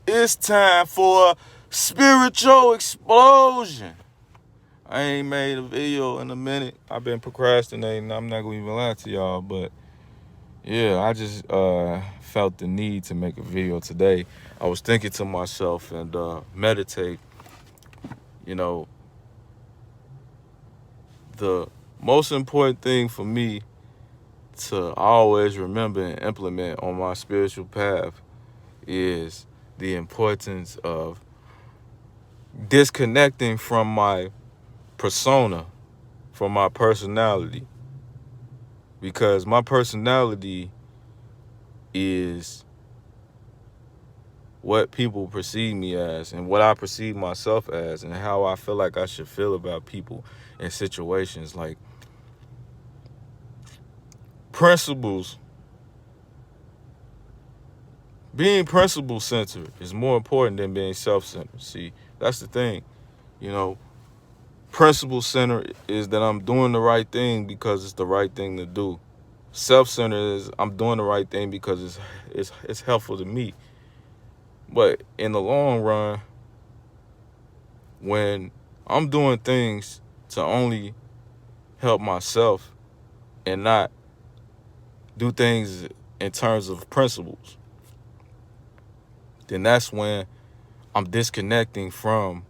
It's time for a spiritual explosion. I ain't made a video in a minute. I've been procrastinating. I'm not gonna even lie to y'all, but yeah, I just felt the need to make a video today. I was thinking to myself and meditate. You know, the most important thing for me to always remember and implement on my spiritual path is the importance of disconnecting from my persona, from my personality, because my personality is what people perceive me as and what I perceive myself as and how I feel like I should feel about people and situations. Like, principles, being principle centered is more important than being self centered. See, that's the thing. You know, principle centered is that I'm doing the right thing because it's the right thing to do. Self centered is I'm doing the right thing because it's helpful to me. But in the long run, when I'm doing things to only help myself and not do things in terms of principles, then that's when I'm disconnecting from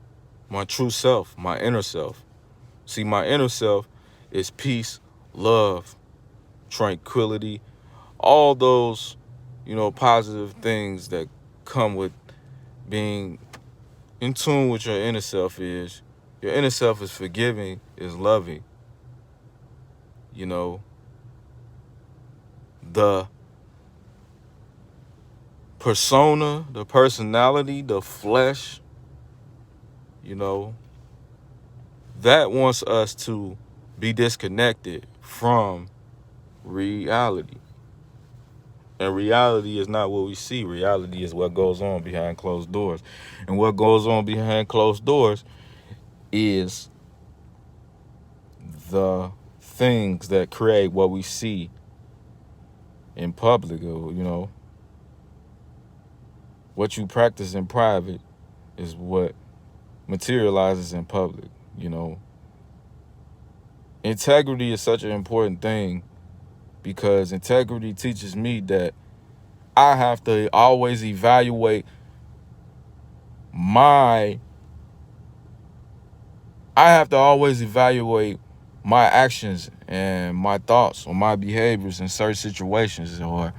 my true self, my inner self. See, my inner self is peace, love, tranquility, all those, positive things that come with being in tune with your inner self. Is your inner self is forgiving, is loving. You know, the persona, the personality, the flesh, you know, that wants us to be disconnected from reality. And reality is not what we see. Reality is what goes on behind closed doors. And what goes on behind closed doors is the things that create what we see in public. Or, what you practice in private is what materializes in public. Integrity is such an important thing because integrity teaches me that I have to always evaluate my I have to always evaluate my actions and my thoughts or my behaviors in certain situations, or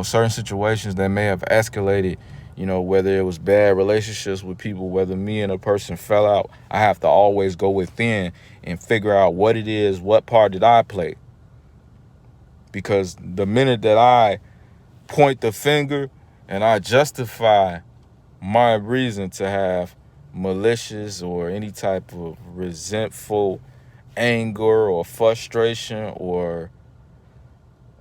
certain situations that may have escalated, whether it was bad relationships with people, whether me and a person fell out. I have to always go within and figure out what it is, what part did I play, because the minute that I point the finger and I justify my reason to have malicious or any type of resentful anger or frustration or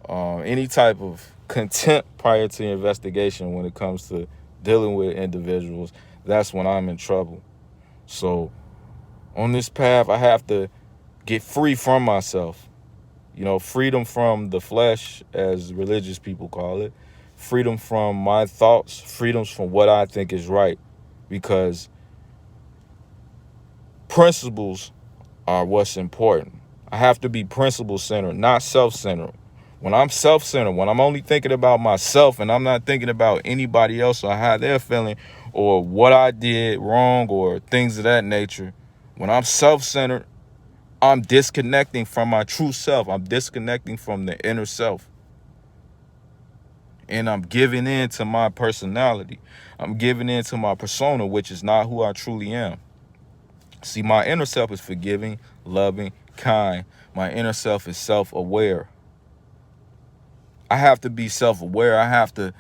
any type of contempt prior to investigation when it comes to dealing with individuals, that's when I'm in trouble. So on this path, I have to get free from myself. Freedom from the flesh, as religious people call it, freedom from my thoughts, freedoms from what I think is right, because principles are what's important. I have to be principle-centered, not self-centered. When I'm self-centered, when I'm only thinking about myself and I'm not thinking about anybody else or how they're feeling or what I did wrong or things of that nature, when I'm self-centered, I'm disconnecting from my true self. I'm disconnecting from the inner self. And I'm giving in to my personality. I'm giving in to my persona, which is not who I truly am. See, my inner self is forgiving, loving, kind. My inner self is self-aware. I have to be self-aware. I have to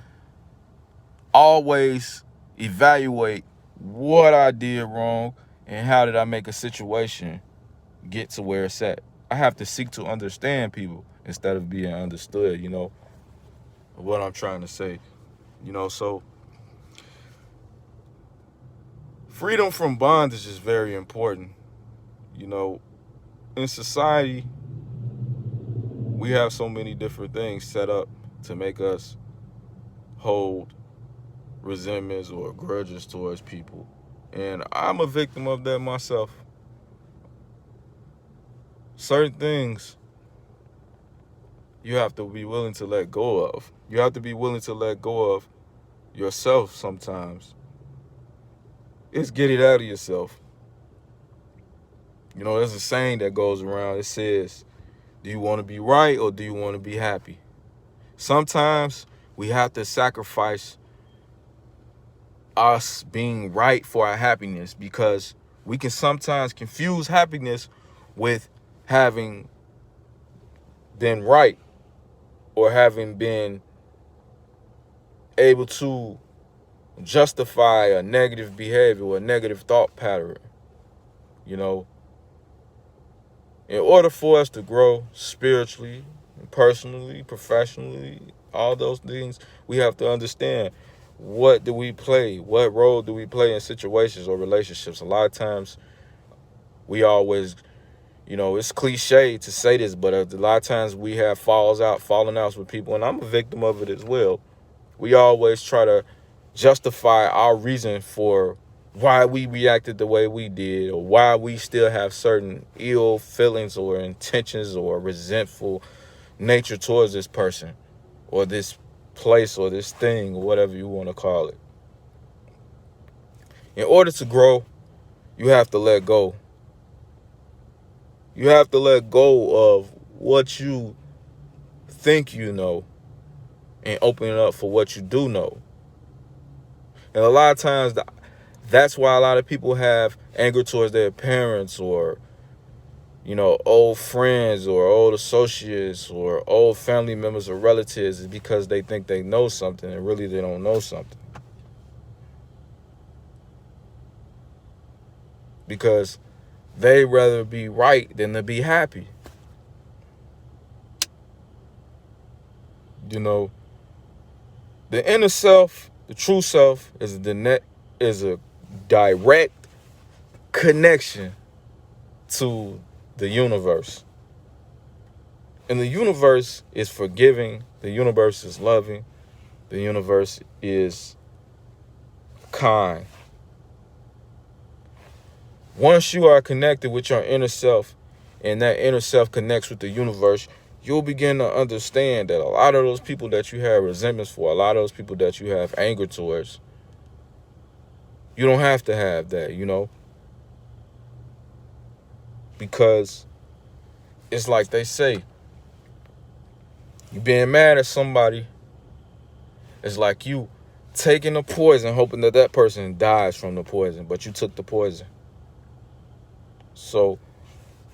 always evaluate what I did wrong and how did I make a situation get to where it's at. I have to seek to understand people instead of being understood, what I'm trying to say. So freedom from bondage is very important. In society, we have so many different things set up to make us hold resentments or grudges towards people. And I'm a victim of that myself. Certain things you have to be willing to let go of. You have to be willing to let go of yourself sometimes. It's get it out of yourself. You know, there's a saying that goes around. It says, do you want to be right or do you want to be happy? Sometimes we have to sacrifice us being right for our happiness, because we can sometimes confuse happiness with having been right or having been able to justify a negative behavior or a negative thought pattern. You know, in order for us to grow spiritually, personally, professionally, all those things, we have to understand, what do we play? What role do we play in situations or relationships? A lot of times we always, it's cliche to say this, but a lot of times we have falling outs with people, and I'm a victim of it as well. We always try to justify our reason for why we reacted the way we did, or why we still have certain ill feelings or intentions or resentful nature towards this person or this place or this thing or whatever you want to call it. In order to grow, you have to let go. You have to let go of what you think you know and open it up for what you do know. And a lot of times, that's why a lot of people have anger towards their parents or, old friends or old associates or old family members or relatives, is because they think they know something and really they don't know something. Because they rather be right than to be happy. The inner self, the true self, is a direct connection to the universe. And the universe is forgiving. The universe is loving. The universe is kind. Once you are connected with your inner self, and that inner self connects with the universe, you'll begin to understand that a lot of those people that you have resentments for, a lot of those people that you have anger towards, you don't have to have that, because it's like they say, you being mad at somebody is like you taking the poison, hoping that that person dies from the poison, but you took the poison. So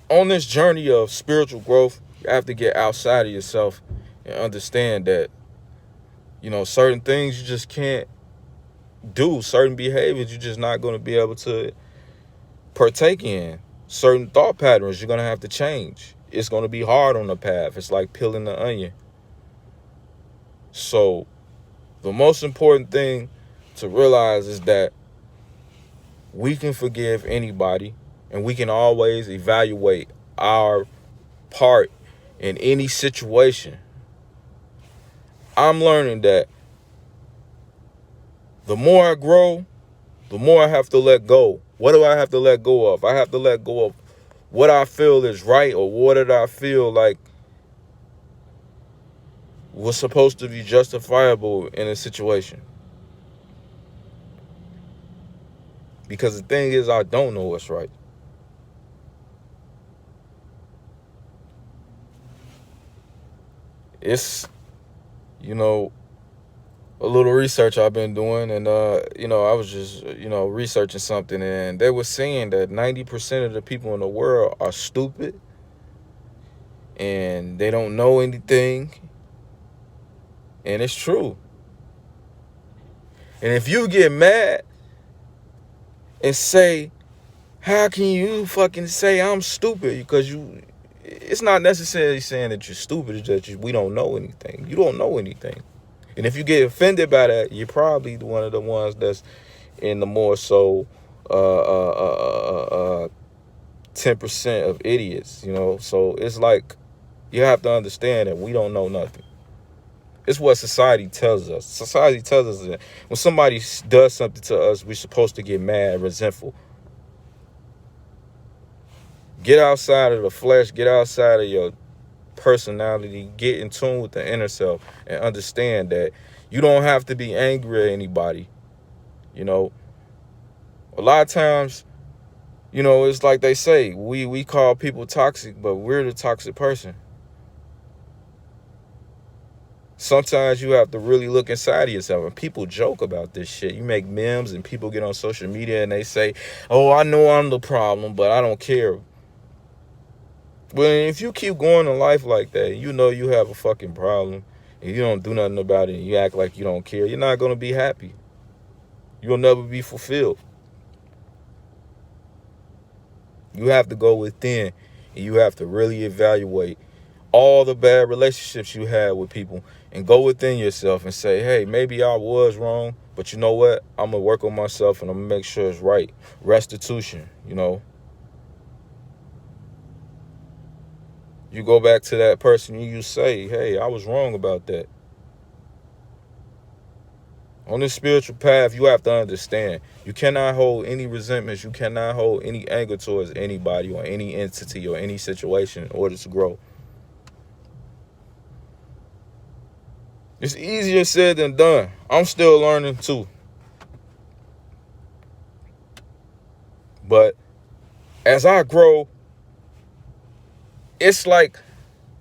on this journey of spiritual growth, you have to get outside of yourself and understand that, certain things you just can't do. Certain behaviors you're just not going to be able to partake in. Certain thought patterns you're going to have to change. It's going to be hard on the path. It's like peeling the onion. So the most important thing to realize is that we can forgive anybody, and we can always evaluate our part in any situation. I'm learning that the more I grow, the more I have to let go. What do I have to let go of? I have to let go of what I feel is right, or what did I feel like was supposed to be justifiable in a situation. Because the thing is, I don't know what's right. It's, a little research I've been doing, and I was just researching something, and they were saying that 90% of the people in the world are stupid and they don't know anything. And it's true. And if you get mad and say, how can you fucking say I'm stupid? Because it's not necessarily saying that you're stupid, it's that we don't know anything. You don't know anything. And if you get offended by that, you're probably one of the ones that's in the more so 10% of idiots, So it's like, you have to understand that we don't know nothing. It's what society tells us. Society tells us that when somebody does something to us, we're supposed to get mad, resentful. Get outside of the flesh, get outside of your personality, get in tune with the inner self, and understand that you don't have to be angry at anybody. You know, a lot of times, it's like they say, we call people toxic, but we're the toxic person. Sometimes you have to really look inside of yourself, and people joke about this shit. You make memes and people get on social media and they say, oh, I know I'm the problem, but I don't care. But if you keep going in life like that, you know you have a fucking problem and you don't do nothing about it and you act like you don't care, you're not going to be happy. You'll never be fulfilled. You have to go within and you have to really evaluate all the bad relationships you had with people and go within yourself and say, hey, maybe I was wrong, but you know what? I'm going to work on myself and I'm going to make sure it's right. Restitution, You go back to that person and you say, hey, I was wrong about that. On this spiritual path, you have to understand, you cannot hold any resentments, you cannot hold any anger towards anybody or any entity or any situation in order to grow. It's easier said than done. I'm still learning too. But as I grow, it's like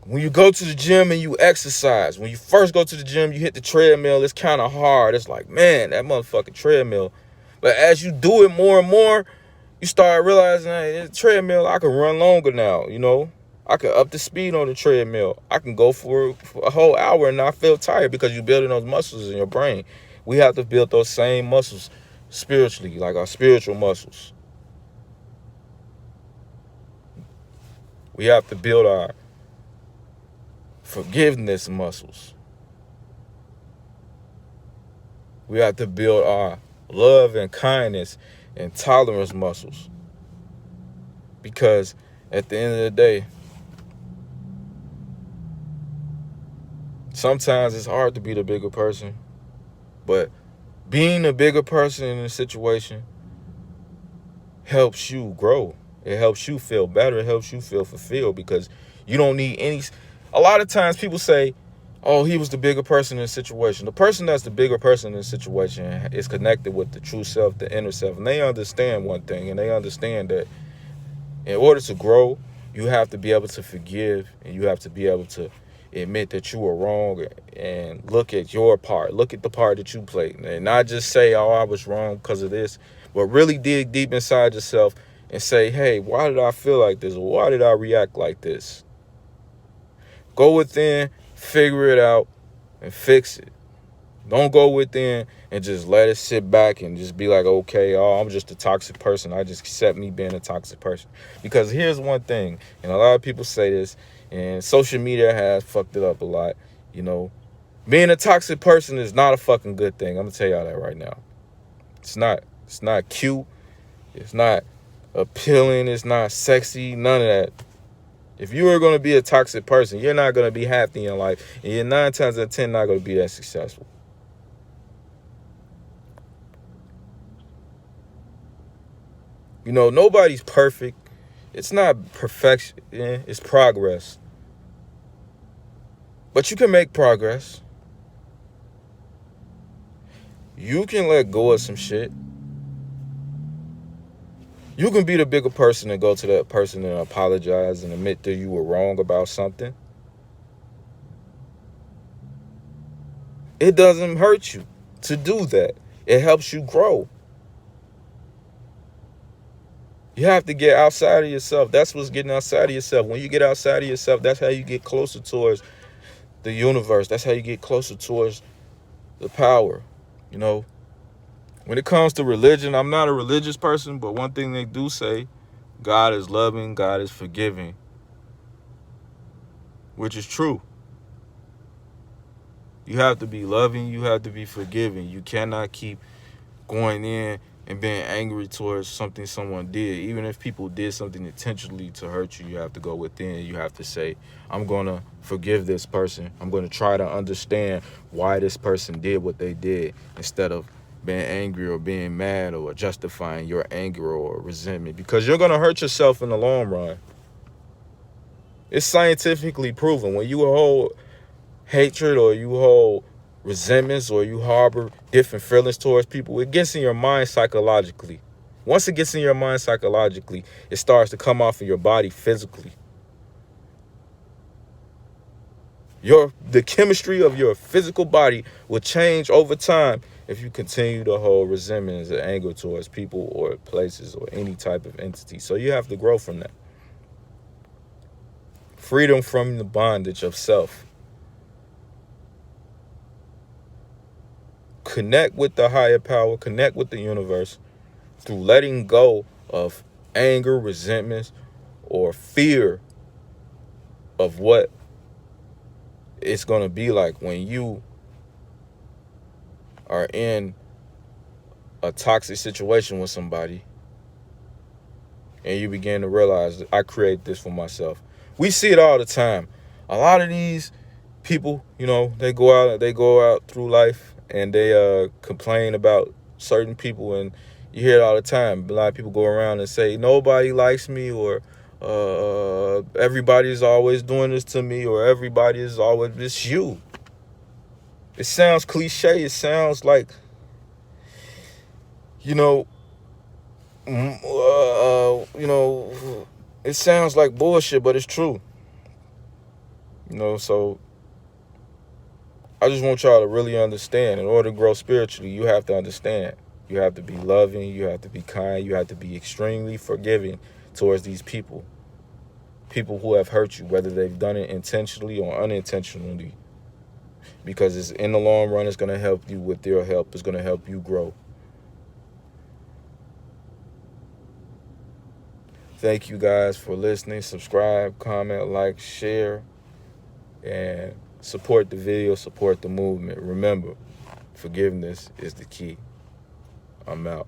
when you go to the gym and you exercise. When you first go to the gym, you hit the treadmill, it's kind of hard. It's like, man, that motherfucking treadmill. But as you do it more and more, you start realizing, hey, the treadmill, I can run longer now, I can up the speed on the treadmill. I can go for a whole hour and not feel tired because you're building those muscles in your brain. We have to build those same muscles spiritually, like our spiritual muscles. We have to build our forgiveness muscles. We have to build our love and kindness and tolerance muscles. Because at the end of the day, sometimes it's hard to be the bigger person. But being a bigger person in a situation helps you grow. It helps you feel better. It helps you feel fulfilled because you don't need any. A lot of times people say, oh, he was the bigger person in the situation. The person that's the bigger person in the situation is connected with the true self, the inner self. And they understand one thing, and they understand that in order to grow, you have to be able to forgive and you have to be able to admit that you were wrong and look at your part. Look at the part that you played and not just say, oh, I was wrong because of this, but really dig deep inside yourself and say, hey, why did I feel like this? Why did I react like this? Go within, figure it out, and fix it. Don't go within and just let it sit back and just be like, okay, oh, I'm just a toxic person. I just accept me being a toxic person. Because here's one thing, and a lot of people say this, and social media has fucked it up a lot. Being a toxic person is not a fucking good thing. I'm gonna tell y'all that right now. It's not. It's not cute. It's not appealing. It's not sexy. None of that. If you are going to be a toxic person, you're not going to be happy in life. And you're 9 times out of 10 not going to be that successful. Nobody's perfect. It's not perfection. It's progress. But you can make progress. You can let go of some shit. You can be the bigger person and go to that person and apologize and admit that you were wrong about something. It doesn't hurt you to do that. It helps you grow. You have to get outside of yourself. That's what's getting outside of yourself. When you get outside of yourself, that's how you get closer towards the universe. That's how you get closer towards the power. When it comes to religion, I'm not a religious person, but one thing they do say, God is loving, God is forgiving, which is true. You have to be loving, you have to be forgiving. You cannot keep going in and being angry towards something someone did. Even if people did something intentionally to hurt you, you have to go within. You have to say, I'm going to forgive this person. I'm going to try to understand why this person did what they did, instead of being angry or being mad or justifying your anger or resentment, because you're going to hurt yourself in the long run. It's scientifically proven. When you hold hatred, or you hold resentments, or you harbor different feelings towards people, it gets in your mind psychologically. Once it gets in your mind psychologically, it starts to come off of your body physically. The chemistry of your physical body will change over time if you continue to hold resentments and anger towards people or places or any type of entity. So you have to grow from that. Freedom from the bondage of self. Connect with the higher power, connect with the universe through letting go of anger, resentments, or fear of what it's going to be like when you are in a toxic situation with somebody and you begin to realize that I create this for myself. We see it all the time. A lot of these people, they go out through life and they complain about certain people, and you hear it all the time. A lot of people go around and say nobody likes me, or everybody is always doing this to me, or everybody is always it's you. It sounds cliche. It sounds like you know mm, it sounds like bullshit, but it's true. So I just want y'all to really understand. In order to grow spiritually, you have to understand. You have to be loving. You have to be kind. You have to be extremely forgiving towards these people. People who have hurt you, whether they've done it intentionally or unintentionally. Because it's in the long run, it's going to help you with their help. It's going to help you grow. Thank you guys for listening. Subscribe, comment, like, share, and support the video, support the movement. Remember, forgiveness is the key. I'm out.